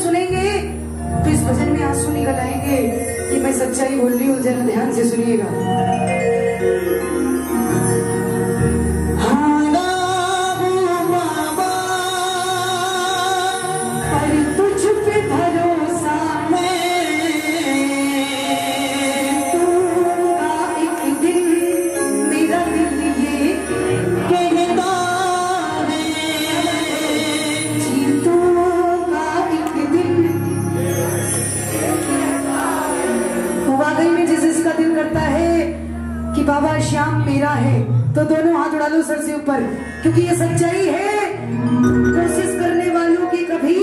सुनेंगे तो इस भजन में आंसू निकल आएंगे कि मैं सच्चाई बोल रही हूँ। जरा ध्यान से सुनिएगा। बाबा श्याम मेरा है तो दोनों हाथ उड़ा लो सर से ऊपर, क्योंकि ये सच्चाई है। कोशिश करने वालों की कभी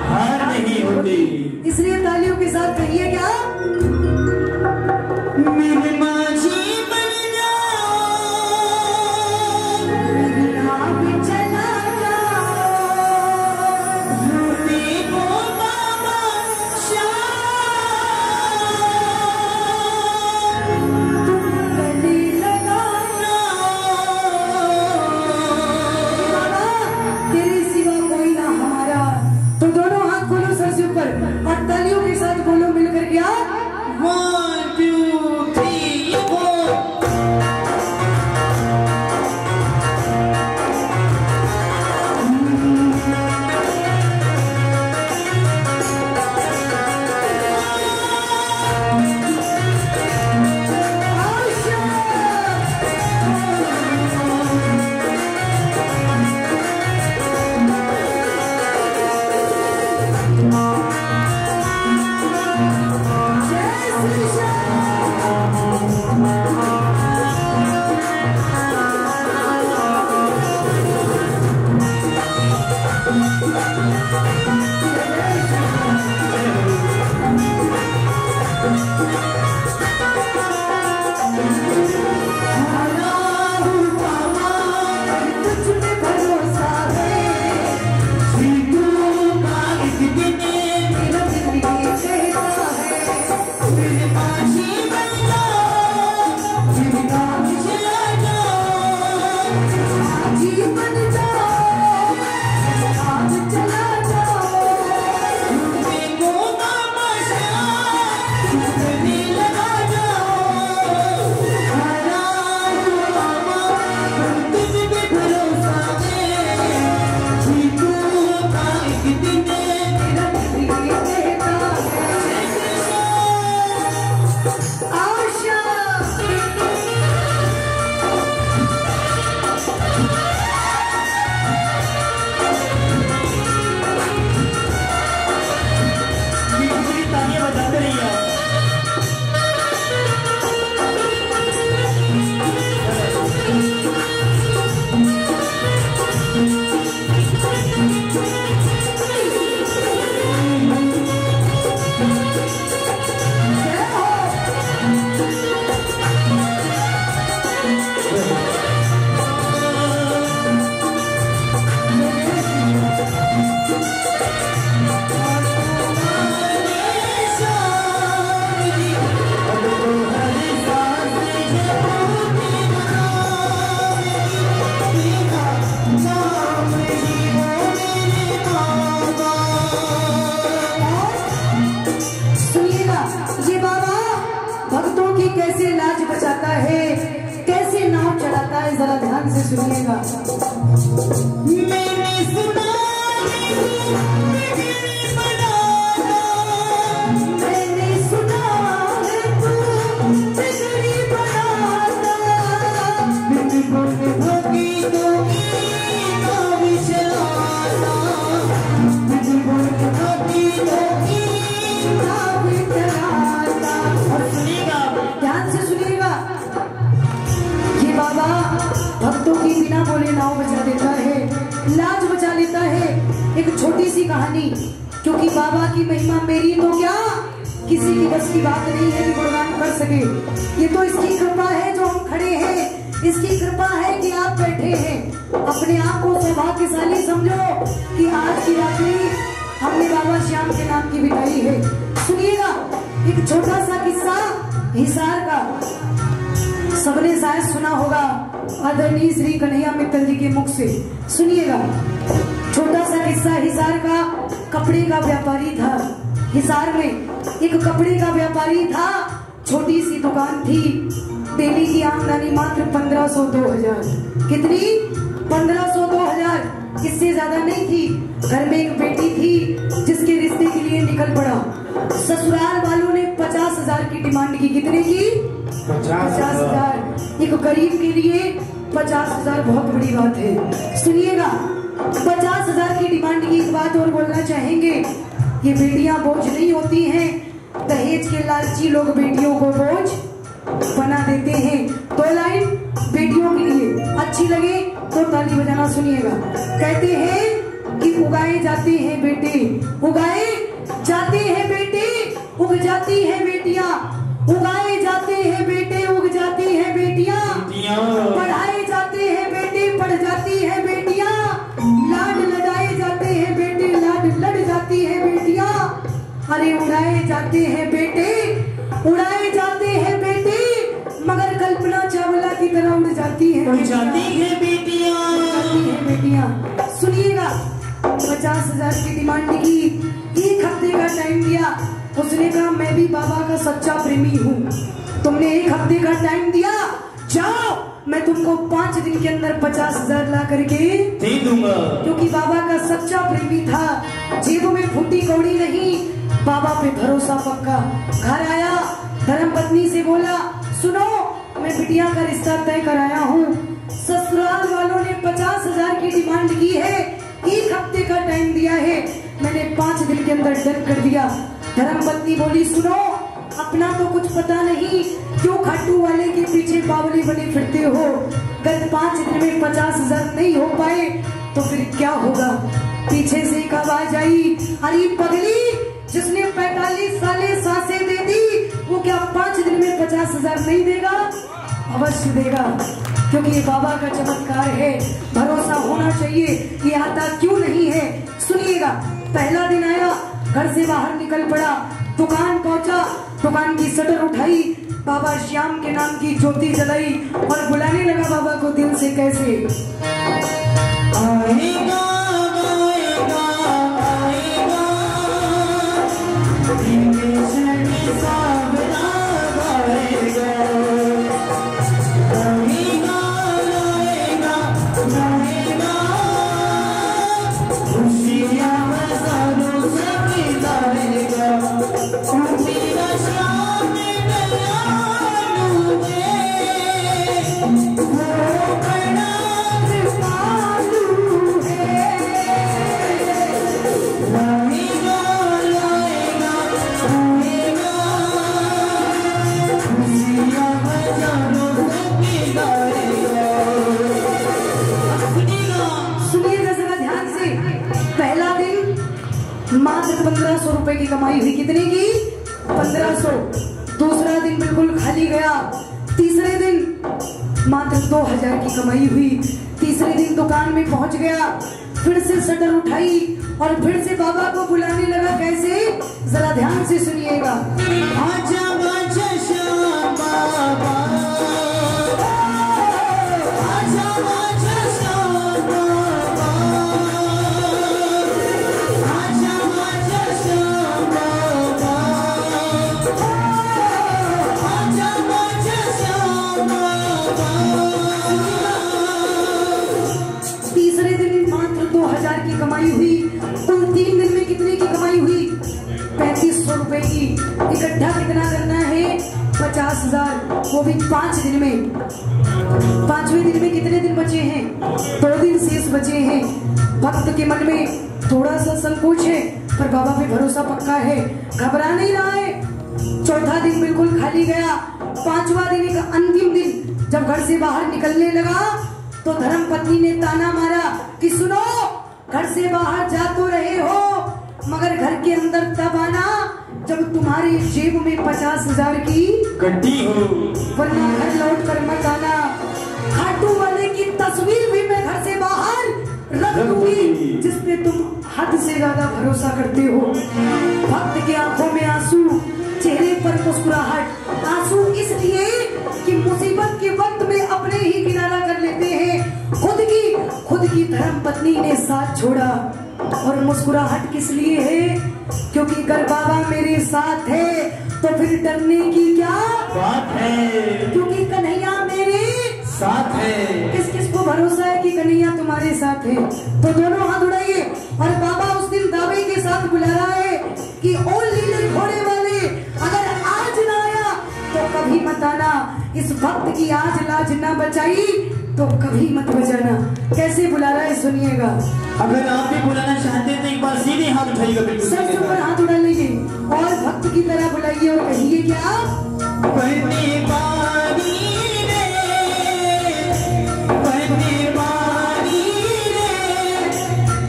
हार नहीं होती। इसलिए तालियों के साथ कहिए क्या, मेरे माझी बन जाओ, मेरी राह पे चला जाओ, रूपी को बाबा श्याम कैसे लाज बचाता है, कैसे नाव चढ़ाता है, जरा ध्यान से सुनिएगा। मैंने सुना मैंने सुना है तू बिगड़ी बनाता, बिगड़ी भोगी तो विचलाता, बिगड़ी भोगी तो विचलाता। और सुनिएगा, ध्यान से सुनिएगा, ये बाबा भक्तों की बिना बोले नाव बचा देता है, लाज बचा लेता है। एक छोटी सी कहानी, क्योंकि बाबा की महिमा मेरी तो क्या किसी की बस की बात नहीं है कि गुणगान कर सके। ये तो इसकी कृपा है जो हम खड़े हैं, इसकी कृपा है कि आप बैठे हैं। अपने आप को सौभाग्यशाली समझो कि आज की रात्रि हमने बाबा श्याम के नाम की बिताई है। सुनिएगा एक छोटा सा किस्सा हिसार का, सबने शायद सुना होगा आदरणीय श्री कन्हैया मित्तल जी के मुख से। सुनिएगा छोटा सा किस्सा हिसार का। कपड़े का व्यापारी था हिसार में, एक कपड़े का व्यापारी था। छोटी सी दुकान थी, डेली की आमदनी मात्र 1500 2000। कितनी? 1500 2000, इससे ज्यादा नहीं थी। घर में एक बेटी थी जिसके रिश्ते के लिए निकल पड़ा। ससुराल वालों ने 50,000 की डिमांड की। कितने की? 50,000। एक गरीब के लिए 50,000 बहुत बड़ी बात है। सुनिएगा, 50,000 की डिमांड की। एक बात और बोलना चाहेंगे, ये बेटियां बोझ नहीं होती हैं। दहेज के लालची लोग बेटियों को बोझ बना देते हैं। 2 लाइन बेटियों के लिए अच्छी लगे तो ताली बजाना। सुनिएगा, कहते हैं कि उगाए जाते हैं बेटे, उगाए जाते हैं बेटे, उग जाती है बेटियां। उगाए जाते हैं बेटे, उग जाती है बेटियां। पढ़ाए जाते हैं बेटे, पढ़ जाती है बेटियां। लाड लड़ाए जाते हैं बेटे, लाड लड़ जाती है बेटियां। अरे उड़ाए जाते हैं बेटे, उड़ाए जाते हैं बेटे, मगर कल्पना चावला की तरह उड़ जाती है बेटियां। सुनिएगा, 50,000 की डिमांड की। 1 हफ्ते का टाइम दिया। उसने कहा मैं भी बाबा का सच्चा प्रेमी हूँ। तुमने 1 हफ्ते का टाइम दिया, जाओ मैं तुमको 5 दिन के अंदर 50,000 ला करके दे दूंगा। क्योंकि बाबा का सच्चा प्रेमी था, जेबों में फूटी कौड़ी नहीं, बाबा पे भरोसा पक्का। घर आया, धर्मपत्नी से बोला सुनो मैं बिटिया का रिश्ता तय कराया हूँ। ससुराल वालों ने 50,000 की डिमांड की है, 1 हफ्ते का टाइम दिया है, मैंने 5 दिन के अंदर डन कर दिया। धर्मपत्नी बोली सुनो अपना तो कुछ पता नहीं, क्यों खाटू वाले के पीछे बावली बने फिरते हो। गत 5 दिन में 50,000 नहीं हो पाए तो फिर क्या होगा? पीछे से एक आवाज आई, अरे पगली, जिसने 45 साले सांसें दे दी वो क्या 5 दिन में 50,000 नहीं देगा? अवश्य देगा, क्योंकि ये बाबा का चमत्कार है। भरोसा होना चाहिए, ये आता क्यों नहीं है? सुनिएगा, पहला दिन आया, घर से बाहर निकल पड़ा, दुकान पहुंचा, दुकान की शटर उठाई, बाबा श्याम के नाम की ज्योति जलाई और बुलाने लगा बाबा को दिल से। कैसे? आएगा आएगा आएगा मात्र 1500 रुपए की कमाई हुई। कितने की? 1500। दूसरा दिन बिल्कुल खाली गया। तीसरे दिन मात्र 2000 की कमाई हुई। तीसरे दिन दुकान में पहुंच गया, फिर से शटर उठाई और फिर से बाबा को बुलाने लगा। कैसे? जरा ध्यान से सुनिएगा। आजा आजा श्याम बाबा, आजा आजा श्याम बाबा, आजा आजा श्याम बाबा, आजा आजा श्याम बाबा। तीसरे दिन मात्र 2000 की कमाई हुई। उन 3 दिन में कितने की कमाई हुई? 3500 रुपए की। इकट्ठा कितना करना है? 50,000, वो भी 5 दिन में। 5वें दिन में कितने दिन बचे हैं? 2 दिन शेष बचे हैं। भक्त के मन में थोड़ा सा संकोच है, पर बाबा पे भरोसा पक्का है, घबरा नहीं रहा है। चौथा दिन बिल्कुल खाली गया। 5वां दिन, एक अंतिम दिन, जब घर से बाहर निकलने लगा तो धर्मपत्नी ने ताना मारा कि सुनो, घर से बाहर जा तो रहे हो, मगर घर के अंदर तब आना जब तुम्हारी जेब में 50,000 की गड्डी हो, वरना घर लौट कर मत आना। खाटू वाले की तस्वीर भी मैं घर से बाहर रख दूंगी, जिसपे तुम हद से ज्यादा भरोसा करते हो। भक्त के आंखों में आंसू, चेहरे पर मुस्कुराहट। आंसू इसलिए कि मुसीबत के वक्त में अपने ही किनारा कर लेते हैं। खुद की धर्मपत्नी पत्नी ने साथ छोड़ा। और मुस्कुराहट किस लिए है? क्योंकि अगर बाबा मेरे साथ है तो फिर डरने की क्या बात है, क्योंकि कन्हैया मेरे साथ है। किस किस को भरोसा है कि कन्हैया तुम्हारे साथ है? तो दोनों हाथ उठाइए। और बाबा उस दिन दावे के साथ बुला रहा है कि ओ लीले घोड़े वाले, अगर आज ना आया तो कभी मत आना। इस भक्त की आज लाज ना बचाई तो कभी मत बचाना। कैसे बुला रहा है सुनिएगा। अगर आप भी बुलाना चाहते हैं तो एक बार सीधे हाथ उठाइएगा। बिल्कुल सबसे ऊपर हाथ उठा लीजिए और भक्त की तरह बुलाइए और कहिए क्या? पहली बारी रे, पहली बारी रे,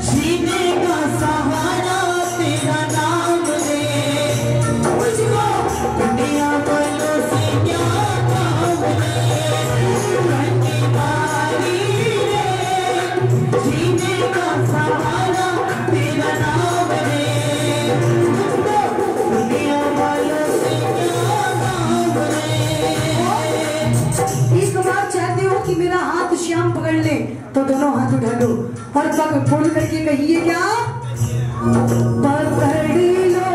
जीने का सहारा तेरा नाम रे, मुझको दुनिया वालों से क्या काम रे। पहली बारी रे, जीने का सहारा तेरा नाम रे, मुझको दुनिया वालों से क्या काम रे। एक बार चाहते हो कि मेरा हाथ श्याम पकड़ ले तो दोनों हाथ उठा लो और पग खोल करके कहिए क्या? पकड़ लो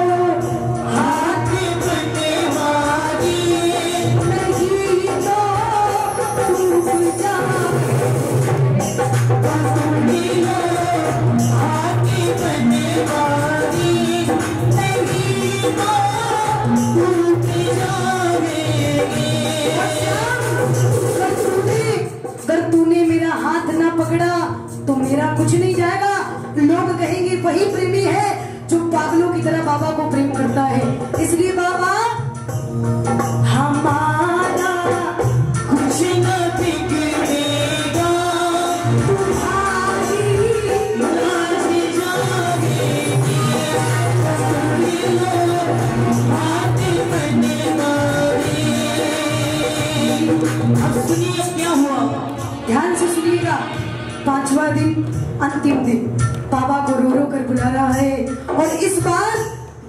हाथ बनवारी, नहीं तो डूब जाओगे। पकड़ लो हाथ बनवारी, नहीं तो डूब जाओगे। अगर तूने मेरा हाथ ना पकड़ा तो मेरा कुछ नहीं जाएगा। लोग कहेंगे वही प्रेमी है जो पागलों की तरह बाबा को प्रेम करता है। इसलिए बाबा हमारा कुछ न बिगड़ेगा, तुम्हारी लाज जाएगी। पकड़ लो हाथ बनवारी। अब सुनिए क्या हुआ। ध्यान से सुनिएगा। 5वां दिन अंतिम दिन बाबा को रो रो कर बुला रहा है और इस बार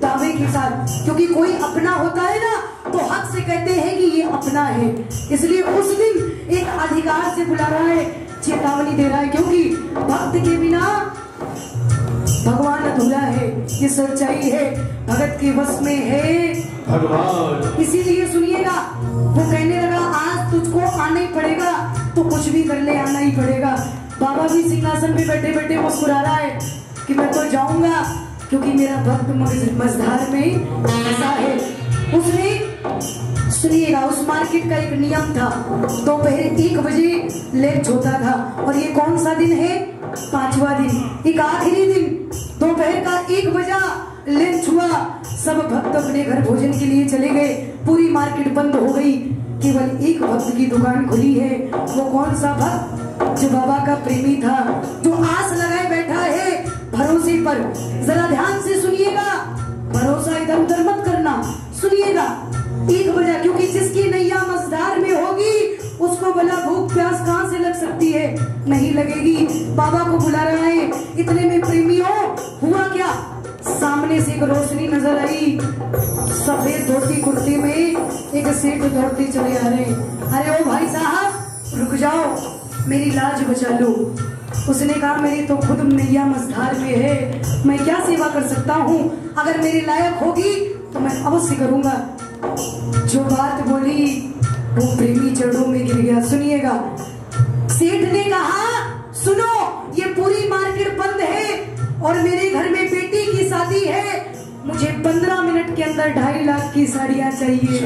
दावे के साथ, क्योंकि कोई अपना होता है ना तो हक से कहते हैं कि ये अपना है। इसलिए उस दिन एक अधिकार से बुला रहा है, चेतावनी दे रहा है, क्योंकि भक्त के बिना भगवान अधूरा है। ये सच्चाई है, भगत के वश में है भगवान। इसीलिए सुनिएगा। वो कहने लगा आज तुझको आना ही पड़ेगा, तो कुछ भी कर ले आना ही पड़ेगा। बाबा भी सिंहासन पे बैठे बैठे मुस्कुरा रहा है कि मैं तो जाऊंगा क्योंकि मेरा भक्त मझधार में ऐसा है। उसने सुनिएगा, उस मार्केट का एक नियम था, दोपहर 1 बजे लंच होता था। और ये कौन सा दिन है? 5वां दिन, एक आखिरी दिन। दोपहर का 1 बजा लंच हुआ, सब भक्त अपने घर भोजन के लिए चले गए, पूरी मार्केट बंद हो गई। केवल एक भक्त की दुकान खुली है। वो कौन सा भक्त? जो बाबा का प्रेमी था, जो आस लगाए बैठा है भरोसे पर। जरा ध्यान से सुनिएगा, भरोसा इधर उधर मत करना। सुनिएगा, 1 बजा, क्योंकि जिसकी नैया मझधार में होगी उसको भला भूख प्यास कहाँ से लग सकती है? नहीं लगेगी। बाबा को बुला रहा है। इतने में प्रेमियों हुआ क्या, सामने से एक रोशनी नजर आई। सफेद धोती कुर्ते में एक सेठ दौड़ते चले आ रहे। अरे ओ भाई साहब रुक जाओ, मेरी लाज बचा लो। उसने कहा मेरी तो खुद नैया मझधार में है, मैं क्या सेवा कर सकता हूँ? अगर मेरे लायक होगी तो मैं अवश्य करूंगा। जो बात बोली वो प्रेमी चरणों में गिर गया। सुनिएगा, सेठ ने कहा सुनो, ये पूरी मार्केट बंद है और मेरे घर में बेटी की शादी है, मुझे 15 मिनट के अंदर 2.5 लाख की साड़ियाँ चाहिए।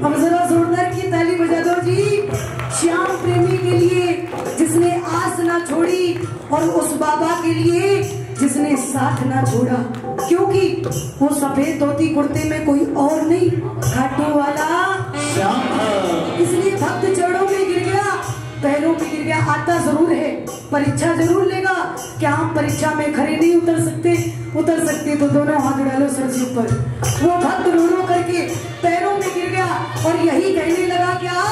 अब जरा जोरदार की ताली बजा दो जी श्याम प्रेमी के लिए, जिसने आस ना छोड़ी, और उस बाबा के लिए जिसने साथ ना छोड़ा। क्योंकि वो सफेद धोती कुर्ते में कोई और नहीं, खाटू वाला श्याम था। इसलिए भक्त चरणों में गिर गया, पैरों में गिर गया। आता जरूर है, परीक्षा जरूर लेगा। क्या हम परीक्षा में खड़े नहीं उतर सकते? उतर सकते तो दोनों हाथ उड़ा लो सर से ऊपर। वो भक्त रो रो करके पैरों में गिर गया और यही कहने लगा क्या?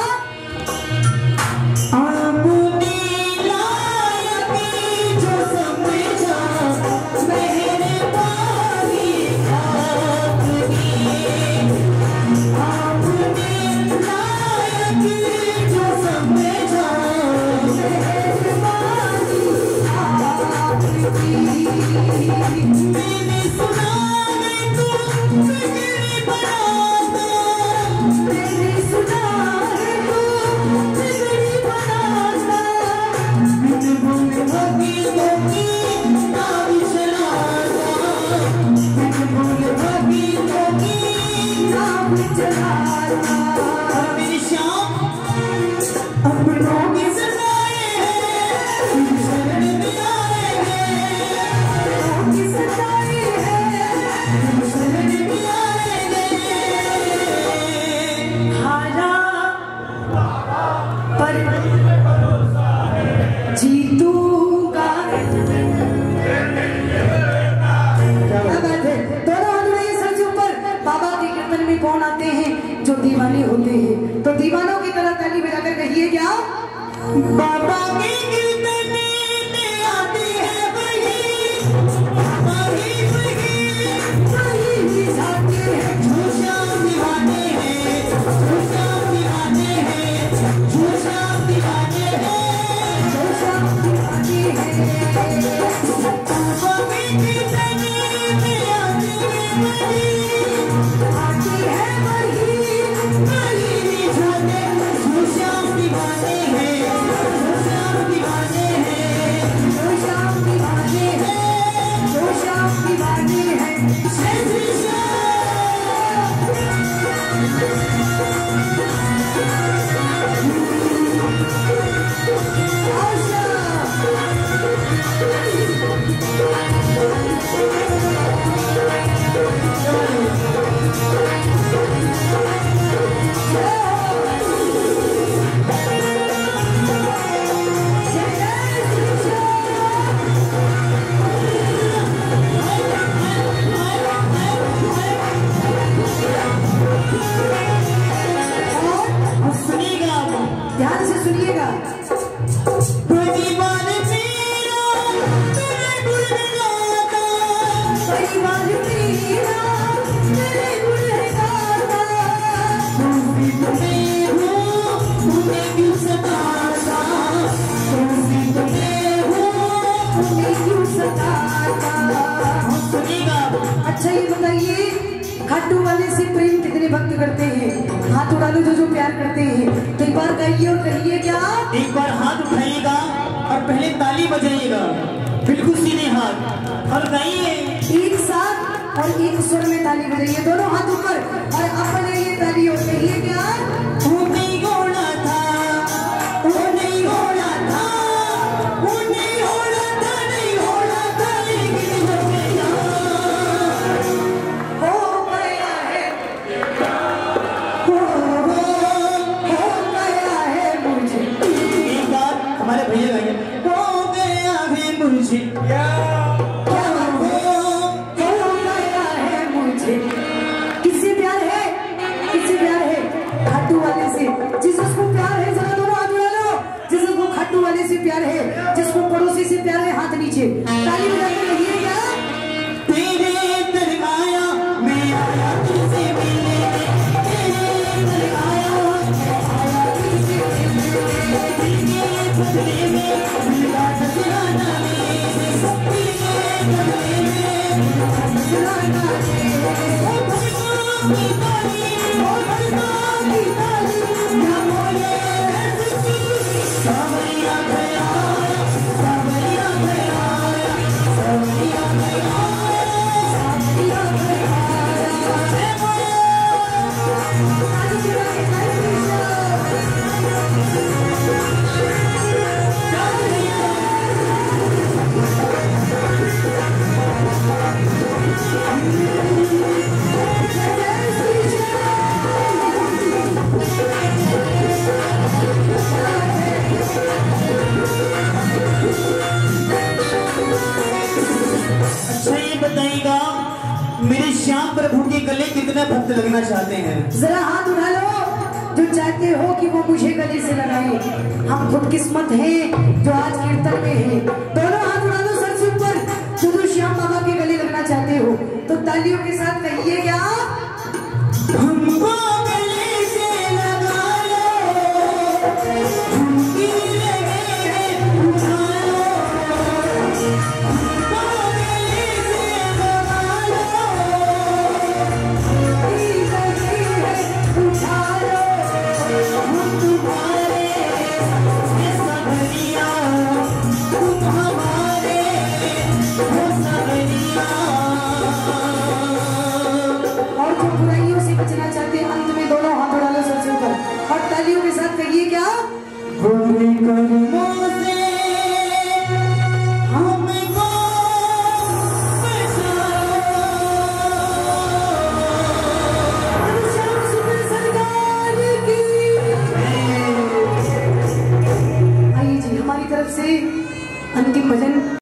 मेरी श्याम अपनों की सताए शरण में आए की सताए शरण में आए हारा पर जीतूंगा। क्या बात है। दोनों हाथ उठाइए सर से ऊपर। बाबा के कीर्तन में कौन आते हैं? जो दीवाने होते हैं। तो दीवानों की तरह ताली बजाकर कहिए क्या? बाबा की कीर्तन में आती है वही वही वही वही जाते हैं जो श्याम दीवाने हैं जो श्याम दीवाने हैं जो श्याम दीवाने हैं जो शाम दीवाने हैं। बाबा की कीर्तन में आती है वही आती है वही वही जाते हैं जो श्याम दीवाने हैं जो श्याम दीवाने हैं जो शाम दीवाने हैं। जो शाम दीवाने हैं। जय श्री श्याम आशा। सुनिएगा आप ध्यान से सुनिएगा। परिवार मेरा तेरे गुण गाता परिवार मेरा तेरे गुण गाता। भी तुम्हें हो तुम्हें क्यों सताता भी तुम्हें हो तुम्हें क्यों सताता। सुनिएगा अच्छा ये बताइए, खाटू वाले से प्रेम कितने भक्त करते हैं? हाथ उड़ा लो जो प्यार करते हैं। तो एक बार कहिए और कहिए क्या? एक बार हाथ उठाइएगा और पहले ताली बजाइएगा बिल्कुल सीधे हाथ और गाइए एक साथ और एक सुर में ताली बजाइए। दोनों हाथ ऊपर और अब बजाइए ताली और कहिए क्या? वो नहीं होना था वो नहीं होना था वो नहीं होना था नहीं होना था लेकिन हो गया हो गया है। हो गया है मुझे। एक बार हमारे भैया गाइए हो गया है मुझे क्या बात है? हो गया है मुझे। किससे प्यार है? किससे प्यार है? खाटू वाले से। जिसको प्यार है जरा दोनों हाथ उड़ा लो। जिसको खाटू वाले से प्यार है, जिसको पड़ोसी से प्यार है, हाथ नीचे ताली बजाकर कहिए क्या? तेरे दर आया मैं आया तुझसे मिलने तेरे दर आया मैं आया तुझसे मिलने तेरे बदले में मिला नजराना तेरे बदले में मिला नजराना ओ भगवान की ताली ना बोले सावरिया गया सावरिया गया सावरिया गया अच्छा ये बताइएगा मेरे श्याम प्रभु के गले कितने भक्त लगना चाहते हैं? जरा हाथ उठा लो जो चाहते हो कि वो मुझे गले से लगाए। हम खुदकिस्मत हैं जो आज कीर्तन में हैं। दोनों हाथ उठा लो सर से ऊपर जो श्याम बाबा के गले लगना चाहते हो। तो तालियों के साथ कहिए क्या? हमको